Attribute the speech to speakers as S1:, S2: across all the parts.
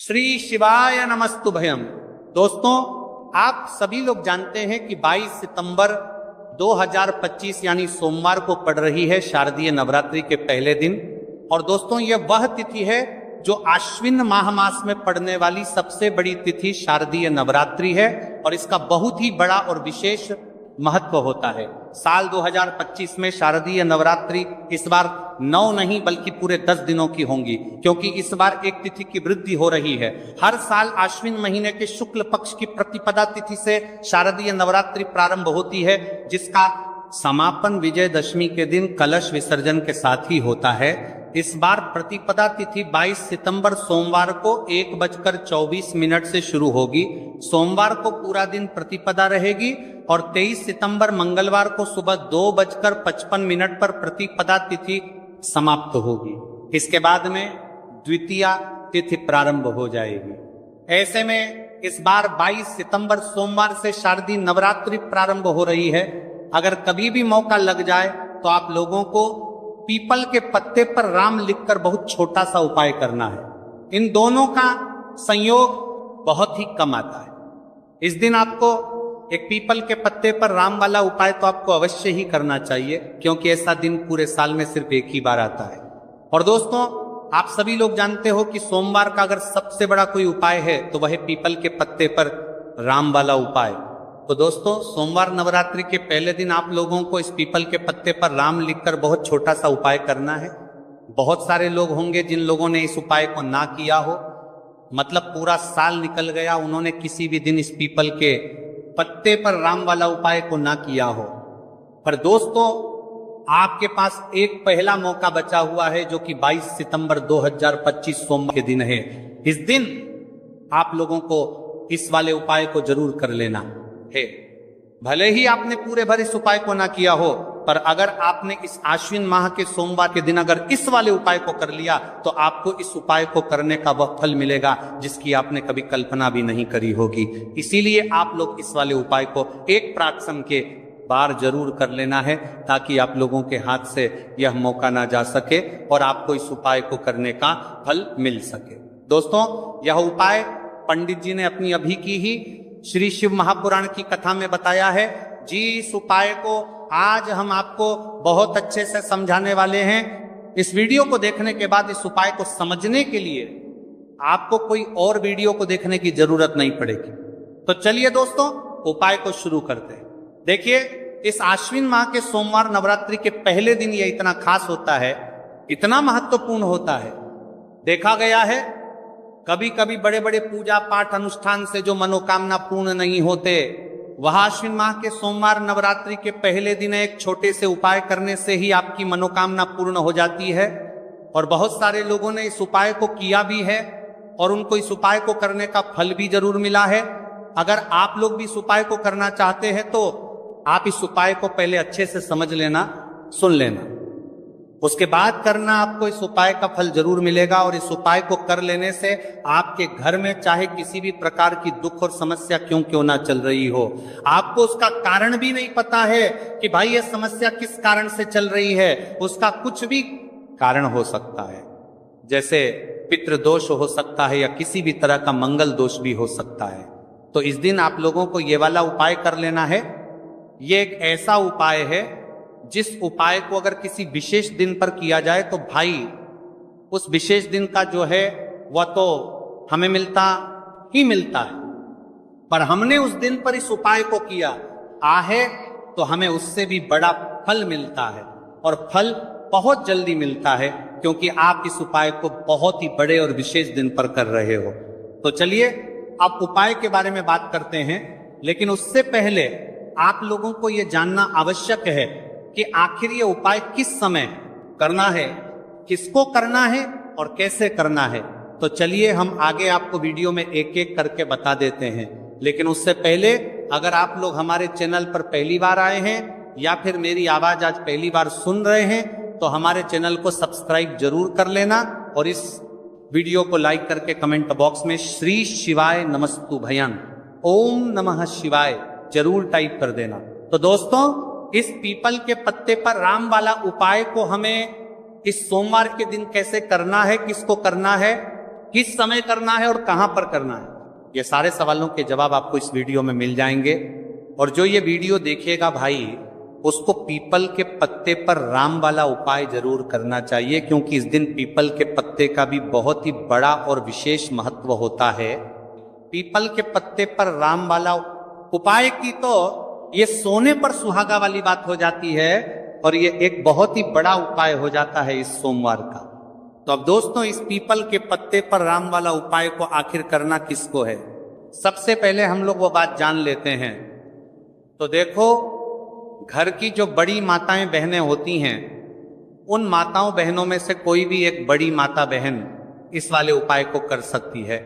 S1: श्री शिवाय नमस्तुभयम। दोस्तों, आप सभी लोग जानते हैं कि 22 सितंबर 2025 यानी सोमवार को पड़ रही है शारदीय नवरात्रि के पहले दिन। और दोस्तों, यह वह तिथि है जो आश्विन माह मास में पड़ने वाली सबसे बड़ी तिथि शारदीय नवरात्रि है और इसका बहुत ही बड़ा और विशेष महत्व होता है। साल 2025 में शारदीय नवरात्रि इस बार 9 नहीं बल्कि पूरे 10 दिनों की होंगी, क्योंकि इस बार एक तिथि की वृद्धि हो रही है। हर साल आश्विन महीने के शुक्ल पक्ष की प्रतिपदा तिथि से शारदीय नवरात्रि प्रारंभ होती है, जिसका समापन विजयदशमी के दिन कलश विसर्जन के साथ ही होता है। इस बार प्रतिपदा तिथि 22 सितंबर सोमवार को 1:24 से शुरू होगी। सोमवार को पूरा दिन प्रतिपदा रहेगी और 23 सितंबर मंगलवार को सुबह 2:55 पर प्रतिपदा तिथि समाप्त होगी। इसके बाद में द्वितीया तिथि प्रारंभ हो जाएगी। ऐसे में इस बार 22 सितंबर सोमवार से शारदीय नवरात्रि प्रारंभ हो रही है। अगर कभी भी मौका लग जाए तो आप लोगों को पीपल के पत्ते पर राम लिखकर बहुत छोटा सा उपाय करना है। इन दोनों का संयोग बहुत ही कम आता है। इस दिन आपको एक पीपल के पत्ते पर राम वाला उपाय तो आपको अवश्य ही करना चाहिए, क्योंकि ऐसा दिन पूरे साल में सिर्फ एक ही बार आता है। और दोस्तों, आप सभी लोग जानते हो कि सोमवार का अगर सबसे बड़ा कोई उपाय है तो वह पीपल के पत्ते पर राम वाला उपाय। तो दोस्तों, सोमवार नवरात्रि के पहले दिन आप लोगों को इस पीपल के पत्ते पर राम लिखकर बहुत छोटा सा उपाय करना है। बहुत सारे लोग होंगे जिन लोगों ने इस उपाय को ना किया हो, मतलब पूरा साल निकल गया, उन्होंने किसी भी दिन इस पीपल के पत्ते पर राम वाला उपाय को ना किया हो। पर दोस्तों, आपके पास एक पहला मौका बचा हुआ है, जो कि 22 सितंबर 2025 सोमवार के दिन है। इस दिन आप लोगों को इस वाले उपाय को जरूर कर लेना है। भले ही आपने पूरे भर इस उपाय को ना किया हो, पर अगर आपने इस आश्विन माह के सोमवार के दिन अगर इस वाले उपाय को कर लिया तो आपको इस उपाय को करने का वह फल मिलेगा जिसकी आपने कभी कल्पना भी नहीं करी होगी। इसीलिए आप लोग इस वाले उपाय को एक प्राक्षम के बार जरूर कर लेना है, ताकि आप लोगों के हाथ से यह मौका ना जा सके और आपको इस उपाय को करने का फल मिल सके। दोस्तों, यह उपाय पंडित जी ने अपनी अभी की ही श्री शिव महापुराण की कथा में बताया है जी। इस उपाय को आज हम आपको बहुत अच्छे से समझाने वाले हैं। इस वीडियो को देखने के बाद इस उपाय को समझने के लिए आपको कोई और वीडियो को देखने की जरूरत नहीं पड़ेगी। तो चलिए दोस्तों, उपाय को शुरू करते हैं। देखिए, इस आश्विन माह के सोमवार नवरात्रि के पहले दिन यह इतना खास होता है, इतना महत्वपूर्ण होता है। देखा गया है कभी कभी बड़े बड़े पूजा पाठ अनुष्ठान से जो मनोकामना पूर्ण नहीं होते, वह आश्विन माह के सोमवार नवरात्रि के पहले दिन एक छोटे से उपाय करने से ही आपकी मनोकामना पूर्ण हो जाती है। और बहुत सारे लोगों ने इस उपाय को किया भी है और उनको इस उपाय को करने का फल भी जरूर मिला है। अगर आप लोग भी इस उपाय को करना चाहते हैं तो आप इस उपाय को पहले अच्छे से समझ लेना, सुन लेना, उसके बाद करना। आपको इस उपाय का फल जरूर मिलेगा। और इस उपाय को कर लेने से आपके घर में चाहे किसी भी प्रकार की दुख और समस्या क्यों ना चल रही हो, आपको उसका कारण भी नहीं पता है कि भाई ये समस्या किस कारण से चल रही है, उसका कुछ भी कारण हो सकता है। जैसे पितृदोष हो सकता है या किसी भी तरह का मंगल दोष भी हो सकता है। तो इस दिन आप लोगों को ये वाला उपाय कर लेना है। ये एक ऐसा उपाय है जिस उपाय को अगर किसी विशेष दिन पर किया जाए तो भाई उस विशेष दिन का जो है वह तो हमें मिलता ही मिलता है। पर हमने उस दिन पर इस उपाय को किया आहे तो हमें उससे भी बड़ा फल मिलता है, और फल बहुत जल्दी मिलता है, क्योंकि आप इस उपाय को बहुत ही बड़े और विशेष दिन पर कर रहे हो। तो चलिए अब उपाय के बारे में बात करते हैं। लेकिन उससे पहले आप लोगों को यह जानना आवश्यक है कि आखिर ये उपाय किस समय करना है, किसको करना है और कैसे करना है। तो चलिए हम आगे आपको वीडियो में एक एक करके बता देते हैं। लेकिन उससे पहले, अगर आप लोग हमारे चैनल पर पहली बार आए हैं या फिर मेरी आवाज आज पहली बार सुन रहे हैं, तो हमारे चैनल को सब्सक्राइब जरूर कर लेना और इस वीडियो को लाइक करके कमेंट बॉक्स में श्री शिवाय नमस्तुभयम, ओम नमः शिवाय जरूर टाइप कर देना। तो दोस्तों, इस पीपल के पत्ते पर राम वाला उपाय को हमें इस सोमवार के दिन कैसे करना है, किसको करना है, किस समय करना है और कहां पर करना है, ये सारे सवालों के जवाब आपको इस वीडियो में मिल जाएंगे। और जो ये वीडियो देखेगा भाई, उसको पीपल के पत्ते पर राम वाला उपाय जरूर करना चाहिए, क्योंकि इस दिन पीपल के पत्ते का भी बहुत ही बड़ा और विशेष महत्व होता है। पीपल के पत्ते पर राम वाला उपाय की तो ये सोने पर सुहागा वाली बात हो जाती है, और ये एक बहुत ही बड़ा उपाय हो जाता है इस सोमवार का। तो अब दोस्तों, इस पीपल के पत्ते पर राम वाला उपाय को आखिर करना किसको है, सबसे पहले हम लोग वो बात जान लेते हैं। तो देखो, घर की जो बड़ी माताएं बहनें होती हैं, उन माताओं बहनों में से कोई भी एक बड़ी माता बहन इस वाले उपाय को कर सकती है।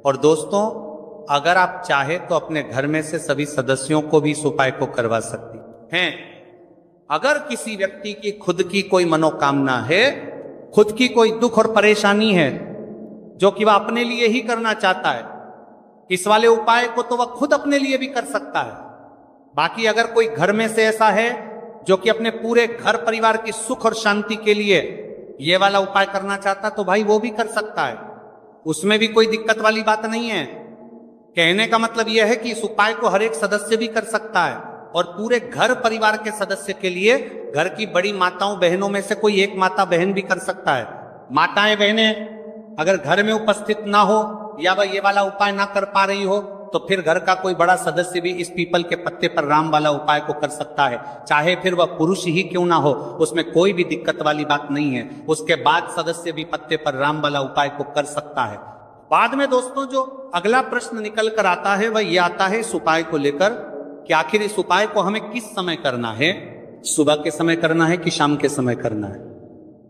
S1: और दोस्तों, अगर आप चाहे तो अपने घर में से सभी सदस्यों को भी इस उपाय को करवा सकती हैं। अगर किसी व्यक्ति की खुद की कोई मनोकामना है, खुद की कोई दुख और परेशानी है जो कि वह अपने लिए ही करना चाहता है, इस वाले उपाय को तो वह खुद अपने लिए भी कर सकता है। बाकी अगर कोई घर में से ऐसा है जो कि अपने पूरे घर परिवार की सुख और शांति के लिए ये वाला उपाय करना चाहता, तो भाई वो भी कर सकता है, उसमें भी कोई दिक्कत वाली बात नहीं है। कहने का मतलब यह है कि इस उपाय को हर एक सदस्य भी कर सकता है, और पूरे घर परिवार के सदस्य के लिए घर की बड़ी माताओं बहनों में से कोई एक माता बहन भी कर सकता है। माताएं बहनें अगर घर में उपस्थित ना हो या वह ये वाला उपाय ना कर पा रही हो, तो फिर घर का कोई बड़ा सदस्य भी इस पीपल के पत्ते पर राम वाला उपाय को कर सकता है, चाहे फिर वह पुरुष ही क्यों ना हो, उसमें कोई भी दिक्कत वाली बात नहीं है। उसके बाद सदस्य भी पत्ते पर राम वाला उपाय को कर सकता है। बाद में दोस्तों, जो अगला प्रश्न निकल कर आता है वह ये आता है इस उपाय को लेकर कि आखिर इस उपाय को हमें किस समय करना है, सुबह के समय करना है कि शाम के समय करना है।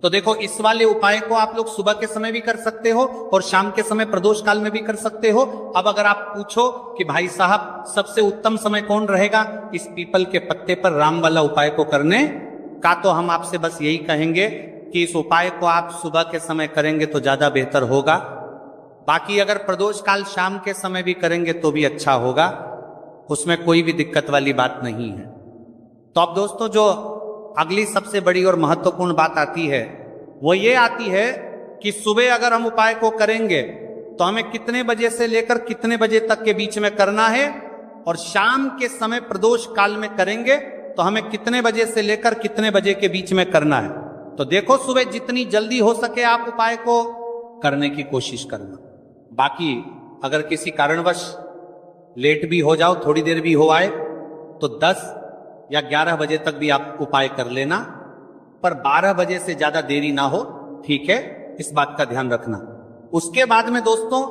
S1: तो देखो, इस वाले उपाय को आप लोग सुबह के समय भी कर सकते हो और शाम के समय प्रदोष काल में भी कर सकते हो। अब अगर आप पूछो कि भाई साहब सबसे उत्तम समय कौन रहेगा इस पीपल के पत्ते पर राम वाला उपाय को करने का, तो हम आपसे बस यही कहेंगे कि इस उपाय को आप सुबह के समय करेंगे तो ज्यादा बेहतर होगा। बाकी अगर प्रदोष काल शाम के समय भी करेंगे तो भी अच्छा होगा, उसमें कोई भी दिक्कत वाली बात नहीं है। तो अब दोस्तों, जो अगली सबसे बड़ी और महत्वपूर्ण बात आती है वो ये आती है कि सुबह अगर हम उपाय को करेंगे तो हमें कितने बजे से लेकर कितने बजे तक के बीच में करना है, और शाम के समय प्रदोष काल में करेंगे तो हमें कितने बजे से लेकर कितने बजे के बीच में करना है। तो देखो, सुबह जितनी जल्दी हो सके आप उपाय को करने की कोशिश करना। बाकी अगर किसी कारणवश लेट भी हो जाओ, थोड़ी देर भी हो आए, तो 10 या 11 बजे तक भी आप उपाय कर लेना, पर 12 बजे से ज्यादा देरी ना हो, ठीक है, इस बात का ध्यान रखना। उसके बाद में दोस्तों,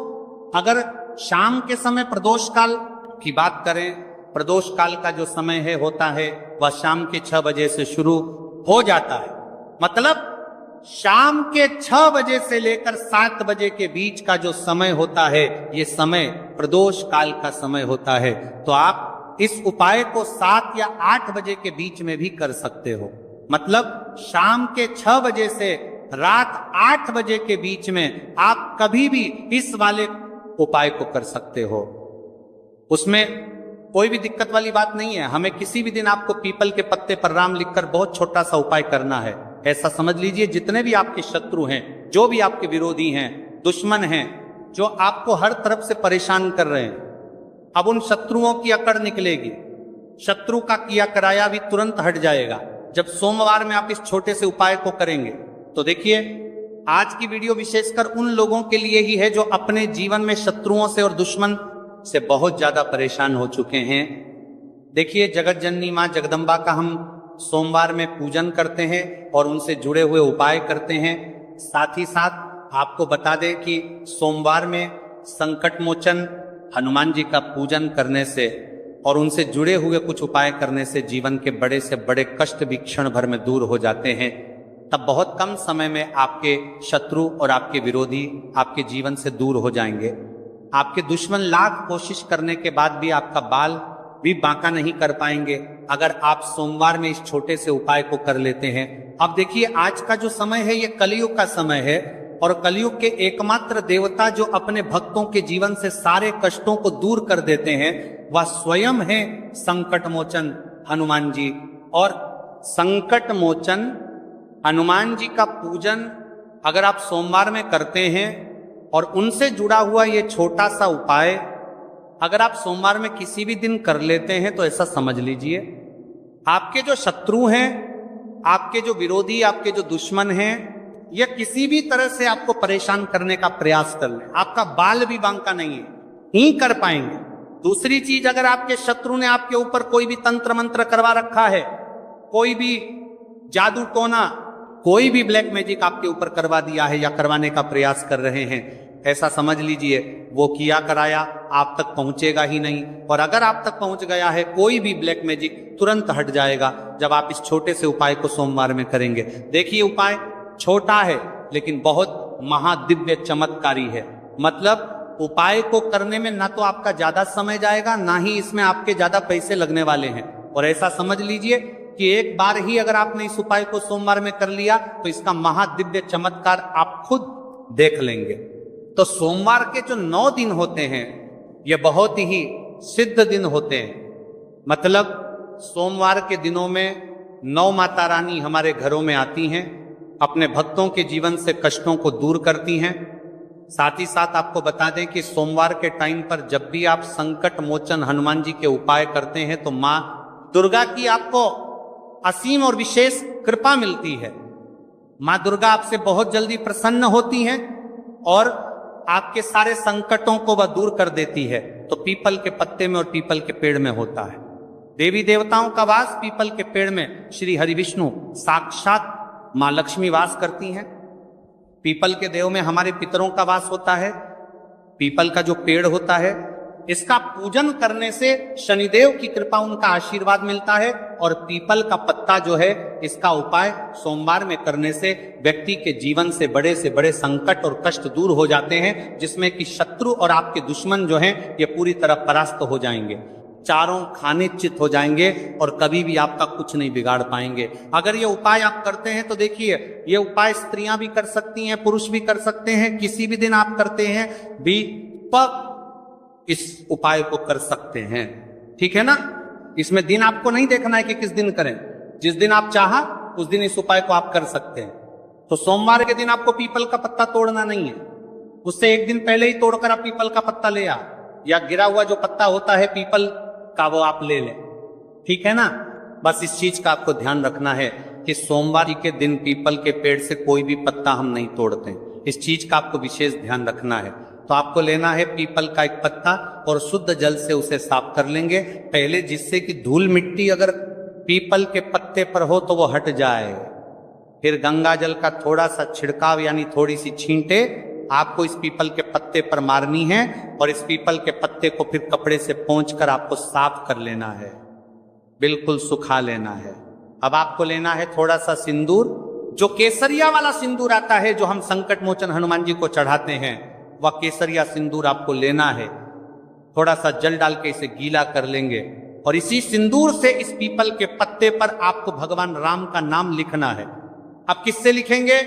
S1: अगर शाम के समय प्रदोष काल की बात करें, प्रदोष काल का जो समय है होता है वह शाम के 6 बजे से शुरू हो जाता है। मतलब शाम के 6 बजे से लेकर 7 बजे के बीच का जो समय होता है, ये समय प्रदोष काल का समय होता है। तो आप इस उपाय को 7 या 8 बजे के बीच में भी कर सकते हो। मतलब शाम के 6 बजे से रात 8 बजे के बीच में आप कभी भी इस वाले उपाय को कर सकते हो, उसमें कोई भी दिक्कत वाली बात नहीं है। हमें किसी भी दिन आपको पीपल के पत्ते पर राम लिखकर बहुत छोटा सा उपाय करना है। ऐसा समझ लीजिए, जितने भी आपके शत्रु हैं, जो भी आपके विरोधी हैं, दुश्मन हैं, जो आपको हर तरफ से परेशान कर रहे हैं, अब उन शत्रुओं की अकड़ निकलेगी। शत्रु का किया कराया भी तुरंत हट जाएगा जब सोमवार में आप इस छोटे से उपाय को करेंगे। तो देखिए, आज की वीडियो विशेषकर उन लोगों के लिए ही है जो अपने जीवन में शत्रुओं से और दुश्मन से बहुत ज्यादा परेशान हो चुके हैं। देखिए, जगत जननी मां जगदम्बा का हम सोमवार में पूजन करते हैं और उनसे जुड़े हुए उपाय करते हैं। साथ ही साथ आपको बता दें कि सोमवार में संकट मोचन हनुमान जी का पूजन करने से और उनसे जुड़े हुए कुछ उपाय करने से जीवन के बड़े से बड़े कष्ट भी क्षण भर में दूर हो जाते हैं। तब बहुत कम समय में आपके शत्रु और आपके विरोधी आपके जीवन से दूर हो जाएंगे। आपके दुश्मन लाख कोशिश करने के बाद भी आपका बाल भी बांका नहीं कर पाएंगे अगर आप सोमवार में इस छोटे से उपाय को कर लेते हैं। अब देखिए, आज का जो समय है ये कलयुग का समय है, और कलयुग के एकमात्र देवता जो अपने भक्तों के जीवन से सारे कष्टों को दूर कर देते हैं वह स्वयं है संकट मोचन हनुमान जी। और संकट मोचन हनुमान जी का पूजन अगर आप सोमवार में करते हैं और उनसे जुड़ा हुआ ये छोटा सा उपाय अगर आप सोमवार में किसी भी दिन कर लेते हैं तो ऐसा समझ लीजिए आपके जो शत्रु हैं, आपके जो विरोधी, आपके जो दुश्मन हैं, ये किसी भी तरह से आपको परेशान करने का प्रयास कर ले, आपका बाल भी बांका नहीं है, ही कर पाएंगे। दूसरी चीज, अगर आपके शत्रु ने आपके ऊपर कोई भी तंत्र मंत्र करवा रखा है, कोई भी जादू टोना, कोई भी ब्लैक मैजिक आपके ऊपर करवा दिया है या करवाने का प्रयास कर रहे हैं, ऐसा समझ लीजिए वो किया कराया आप तक पहुंचेगा ही नहीं। और अगर आप तक पहुंच गया है कोई भी ब्लैक मैजिक, तुरंत हट जाएगा जब आप इस छोटे से उपाय को सोमवार में करेंगे। देखिए उपाय छोटा है लेकिन बहुत महादिव्य चमत्कारी है। मतलब उपाय को करने में ना तो आपका ज्यादा समय जाएगा, ना ही इसमें आपके ज्यादा पैसे लगने वाले हैं। और ऐसा समझ लीजिए कि एक बार ही अगर आपने इस उपाय को सोमवार में कर लिया तो इसका महादिव्य चमत्कार आप खुद देख लेंगे। तो सोमवार के जो 9 दिन होते हैं ये बहुत ही सिद्ध दिन होते हैं। मतलब सोमवार के दिनों में 9 माता रानी हमारे घरों में आती हैं, अपने भक्तों के जीवन से कष्टों को दूर करती हैं। साथ ही साथ आपको बता दें कि सोमवार के टाइम पर जब भी आप संकट मोचन हनुमान जी के उपाय करते हैं तो मां दुर्गा की आपको असीम और विशेष कृपा मिलती है। मां दुर्गा आपसे बहुत जल्दी प्रसन्न होती हैं और आपके सारे संकटों को वह दूर कर देती है। तो पीपल के पत्ते में और पीपल के पेड़ में होता है। देवी देवताओं का वास पीपल के पेड़ में श्री हरि विष्णु साक्षात मां लक्ष्मी वास करती हैं। पीपल के देव में हमारे पितरों का वास होता है। पीपल का जो पेड़ होता है इसका पूजन करने से शनिदेव की कृपा, उनका आशीर्वाद मिलता है। और पीपल का पत्ता जो है इसका उपाय सोमवार में करने से व्यक्ति के जीवन से बड़े संकट और कष्ट दूर हो जाते हैं, जिसमें कि शत्रु और आपके दुश्मन जो हैं ये पूरी तरह परास्त हो जाएंगे, चारों खाने चित हो जाएंगे और कभी भी आपका कुछ नहीं बिगाड़ पाएंगे। अगर ये उपाय आप करते हैं तो देखिए ये उपाय स्त्रियां भी कर सकती हैं, पुरुष भी कर सकते हैं। किसी भी दिन आप करते हैं भी पक इस उपाय को कर सकते हैं, ठीक है ना। इसमें दिन आपको नहीं देखना है कि किस दिन करें, जिस दिन आप चाहा उस दिन इस उपाय को आप कर सकते हैं। तो सोमवार के दिन आपको पीपल का पत्ता तोड़ना नहीं है, उससे एक दिन पहले ही तोड़कर आप पीपल का पत्ता ले आ, या गिरा हुआ जो पत्ता होता है पीपल का वो आप ले लें, ठीक है ना। बस इस चीज का आपको ध्यान रखना है कि सोमवार के दिन पीपल के पेड़ से कोई भी पत्ता हम नहीं तोड़ते, इस चीज का आपको विशेष ध्यान रखना है। तो आपको लेना है पीपल का एक पत्ता और शुद्ध जल से उसे साफ कर लेंगे पहले, जिससे कि धूल मिट्टी अगर पीपल के पत्ते पर हो तो वो हट जाए। फिर गंगा जल का थोड़ा सा छिड़काव यानी थोड़ी सी छींटे आपको इस पीपल के पत्ते पर मारनी है और इस पीपल के पत्ते को फिर कपड़े से पोंछकर आपको साफ कर लेना है, बिल्कुल सुखा लेना है। अब आपको लेना है थोड़ा सा सिंदूर, जो केसरिया वाला सिंदूर आता है जो हम संकट मोचन हनुमान जी को चढ़ाते हैं, वह केसरिया सिंदूर आपको लेना है। थोड़ा सा जल डाल के इसे गीला कर लेंगे और इसी सिंदूर से इस पीपल के पत्ते पर आपको भगवान राम का नाम लिखना है। अब किससे लिखेंगे?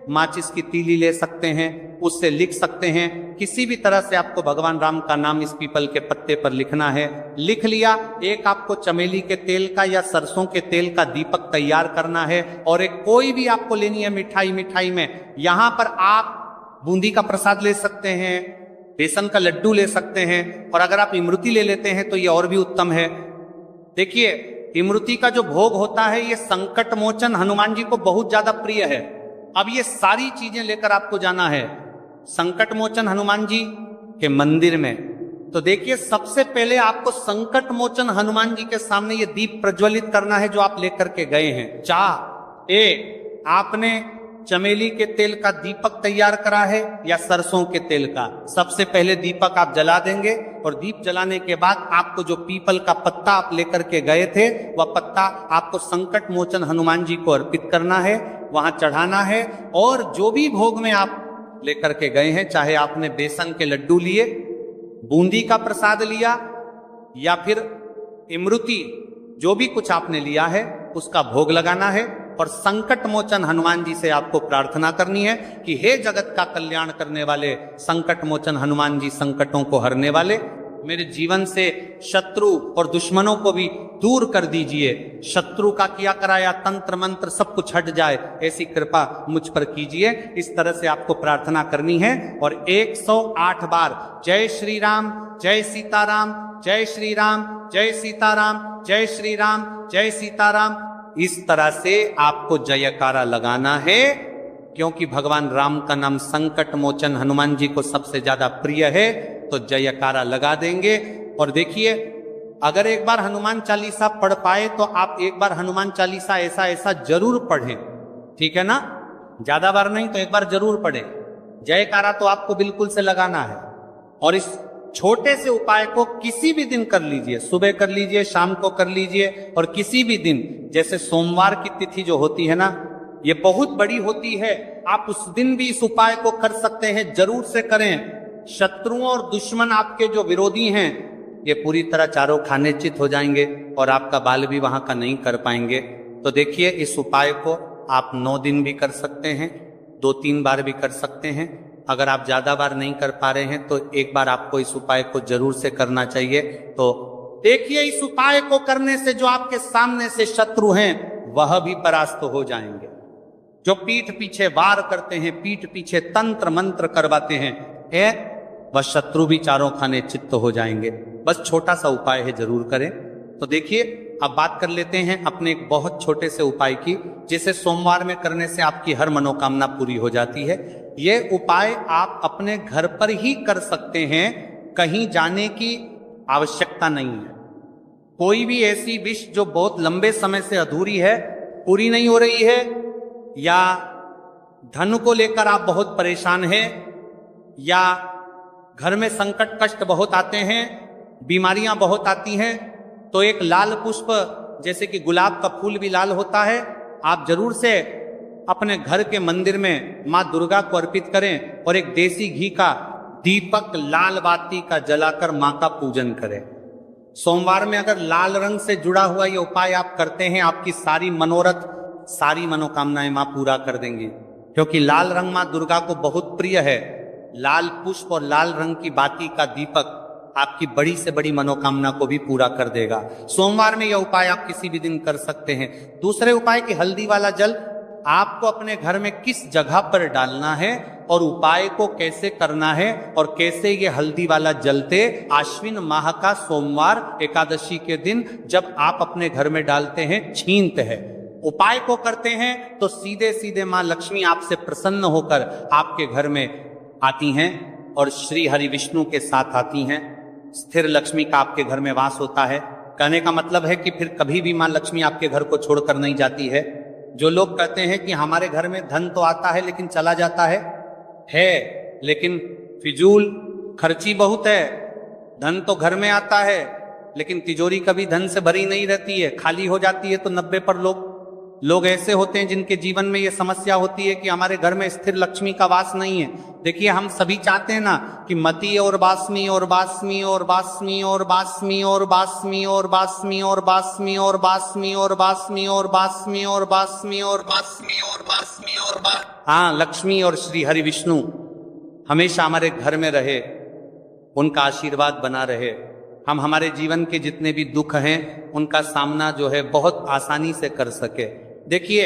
S1: माचिस की तीली ले सकते हैं, उससे लिख सकते हैं, किसी भी तरह से आपको भगवान राम का नाम इस पीपल के पत्ते पर लिखना है। लिख लिया, एक आपको चमेली के तेल का या सरसों के तेल का दीपक तैयार करना है और एक कोई भी आपको लेनी है मिठाई में। यहां पर आप बूंदी का प्रसाद ले सकते हैं, बेसन का लड्डू ले सकते हैं और अगर आप इमरती ले लेते हैं तो ये और भी उत्तम है। देखिए इमरती का जो भोग होता है ये संकट मोचन हनुमान जी को बहुत ज्यादा प्रिय है। अब ये सारी चीजें लेकर आपको जाना है संकट मोचन हनुमान जी के मंदिर में। तो देखिए सबसे पहले आपको संकट मोचन हनुमान जी के सामने ये दीप प्रज्वलित करना है जो आप लेकर के गए हैं। आपने चमेली के तेल का दीपक तैयार करा है या सरसों के तेल का, सबसे पहले दीपक आप जला देंगे और दीप जलाने के बाद आपको जो पीपल का पत्ता आप लेकर के गए थे वह पत्ता आपको संकट मोचन हनुमान जी को अर्पित करना है, वहां चढ़ाना है। और जो भी भोग में आप लेकर के गए हैं, चाहे आपने बेसन के लड्डू लिए, बूंदी का प्रसाद लिया या फिर इमरती, जो भी कुछ आपने लिया है उसका भोग लगाना है और संकट मोचन हनुमान जी से आपको प्रार्थना करनी है कि हे जगत का कल्याण करने वाले संकट मोचन हनुमान जी, संकटों को हरने वाले, मेरे जीवन से शत्रु और दुश्मनों को भी दूर कर दीजिए, शत्रु का किया कराया तंत्र मंत्र सब कुछ हट जाए, ऐसी कृपा मुझ पर कीजिए। इस तरह से आपको प्रार्थना करनी है और 108 बार जय श्री राम, जय सीताराम, जय श्री राम, जय सीताराम, जय श्री राम, जय सीताराम, इस तरह से आपको जयकारा लगाना है, क्योंकि भगवान राम का नाम संकट मोचन हनुमान जी को सबसे ज्यादा प्रिय है। तो जयकारा लगा देंगे। और देखिए, अगर एक बार हनुमान चालीसा पढ़ पाए तो आप एक बार हनुमान चालीसा ऐसा ऐसा जरूर पढ़ें, ठीक है ना? ज्यादा बार नहीं तो एक बार जरूर पढ़ें। जयकारा तो आपको बिल्कुल से लगाना है। और इस छोटे से उपाय को किसी भी दिन कर लीजिए, सुबह कर लीजिए, शाम को कर लीजिए, और किसी भी दिन, जैसे सोमवार की तिथि जो होती है ना, ये बहुत बड़ी होती है, आप उस दिन भी इस उपाय को कर सकते हैं, जरूर से करें। शत्रुओं और दुश्मन आपके जो विरोधी हैं ये पूरी तरह चारों खाने चित हो जाएंगे और आपका बाल भी वहां का नहीं कर पाएंगे। तो देखिए, इस उपाय को आप 9 दिन भी कर सकते हैं, 2-3 बार भी कर सकते हैं। अगर आप ज्यादा बार नहीं कर पा रहे हैं तो एक बार आपको इस उपाय को जरूर से करना चाहिए। तो देखिए, इस उपाय को करने से जो आपके सामने से शत्रु हैं वह भी परास्त हो जाएंगे। जो पीठ पीछे वार करते हैं, पीठ पीछे तंत्र मंत्र करवाते हैं, वह शत्रु भी चारों खाने चित्त हो जाएंगे। बस छोटा सा उपाय है, जरूर करें। तो देखिए, अब बात कर लेते हैं अपने एक बहुत छोटे से उपाय की, जिसे सोमवार में करने से आपकी हर मनोकामना पूरी हो जाती है। ये उपाय आप अपने घर पर ही कर सकते हैं, कहीं जाने की आवश्यकता नहीं है। कोई भी ऐसी विश जो बहुत लंबे समय से अधूरी है, पूरी नहीं हो रही है, या धन को लेकर आप बहुत परेशान हैं, या घर में संकट कष्ट बहुत आते हैं, बीमारियां बहुत आती हैं, तो एक लाल पुष्प, जैसे कि गुलाब का फूल भी लाल होता है, आप जरूर से अपने घर के मंदिर में मां दुर्गा को अर्पित करें और एक देसी घी का दीपक लाल बाती का जलाकर मां का पूजन करें। सोमवार में अगर लाल रंग से जुड़ा हुआ ये उपाय आप करते हैं, आपकी सारी मनोरथ, सारी मनोकामनाएं मां पूरा कर देंगी, क्योंकि लाल रंग मां दुर्गा को बहुत प्रिय है। लाल पुष्प और लाल रंग की बाती का दीपक आपकी बड़ी से बड़ी मनोकामना को भी पूरा कर देगा। सोमवार में यह उपाय आप किसी भी दिन कर सकते हैं। दूसरे उपाय की हल्दी वाला जल आपको अपने घर में किस जगह पर डालना है और उपाय को कैसे करना है और कैसे ये हल्दी वाला जलते, आश्विन माह का सोमवार एकादशी के दिन जब आप अपने घर में डालते हैं, छीनते हैं, उपाय को करते हैं, तो सीधे सीधे मां लक्ष्मी आपसे प्रसन्न होकर आपके घर में आती हैं और श्री हरि विष्णु के साथ आती हैं। स्थिर लक्ष्मी का आपके घर में वास होता है। कहने का मतलब है कि फिर कभी भी मां लक्ष्मी आपके घर को छोड़कर नहीं जाती है। जो लोग कहते हैं कि हमारे घर में धन तो आता है लेकिन चला जाता है, लेकिन फिजूल खर्ची बहुत है। धन तो घर में आता है लेकिन तिजोरी कभी धन से भरी नहीं रहती है, खाली हो जाती है। तो 90% लोग ऐसे होते हैं जिनके जीवन में ये समस्या होती है कि हमारे घर में स्थिर लक्ष्मी का वास नहीं है। देखिए, हम सभी चाहते हैं ना कि मती और बासमी और बासमी और बासमी और बासमी और बासमी और बासमी और बासमी और बासमी और बासमी और बासमी और बासमी और बासमी और बासमी और हाँ, लक्ष्मी और श्री हरि विष्णु हमेशा हमारे घर में रहे, उनका आशीर्वाद बना रहे। हम हमारे जीवन के जितने भी दुख हैं उनका सामना जो है बहुत आसानी से कर सके। देखिए,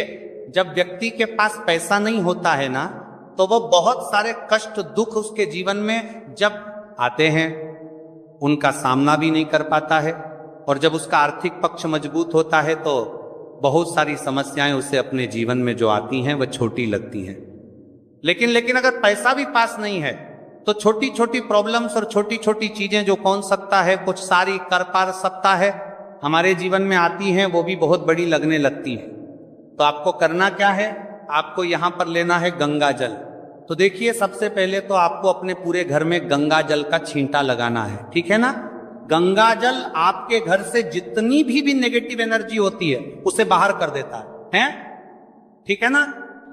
S1: जब व्यक्ति के पास पैसा नहीं होता है ना, तो वो बहुत सारे कष्ट दुख उसके जीवन में जब आते हैं उनका सामना भी नहीं कर पाता है, और जब उसका आर्थिक पक्ष मजबूत होता है तो बहुत सारी समस्याएं उसे अपने जीवन में जो आती हैं वह छोटी लगती हैं। लेकिन अगर पैसा भी पास नहीं है तो छोटी छोटी प्रॉब्लम्स और छोटी छोटी चीजें जो कौन सकता है, कुछ सारी कर पा सकता है, हमारे जीवन में आती हैं, वो भी बहुत बड़ी लगने लगती हैं। तो आपको करना क्या है, आपको यहां पर लेना है गंगा जल। तो देखिए, सबसे पहले तो आपको अपने पूरे घर में गंगा जल का छींटा लगाना है, ठीक है ना? गंगा जल आपके घर से जितनी भी नेगेटिव एनर्जी होती है उसे बाहर कर देता है, ठीक है ना?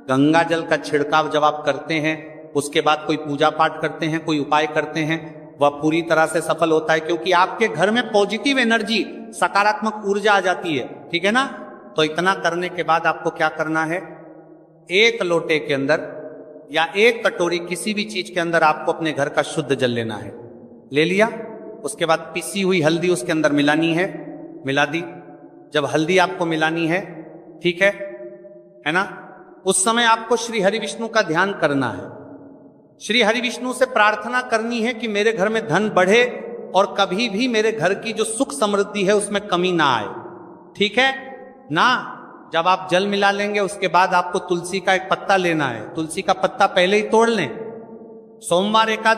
S1: गंगा जल का छिड़काव जब आप करते हैं, उसके बाद कोई पूजा पाठ करते हैं, कोई उपाय करते हैं, वह पूरी तरह से सफल होता है, क्योंकि आपके घर में पॉजिटिव एनर्जी, सकारात्मक ऊर्जा आ जाती है, ठीक है ना? तो इतना करने के बाद आपको क्या करना है, एक लोटे के अंदर या एक कटोरी किसी भी चीज के अंदर आपको अपने घर का शुद्ध जल लेना है। ले लिया, उसके बाद पिसी हुई हल्दी उसके अंदर मिलानी है, मिला दी। जब हल्दी आपको मिलानी है, ठीक है ना, उस समय आपको श्री हरि विष्णु का ध्यान करना है। श्री हरि विष्णु से प्रार्थना करनी है कि मेरे घर में धन बढ़े और कभी भी मेरे घर की जो सुख समृद्धि है उसमें कमी ना आए, ठीक है ना। जब आप जल मिला लेंगे उसके बाद आपको तुलसी का एक पत्ता लेना है, तुलसी का पत्ता पहले ही तोड़ लें। सोमवार एकादशी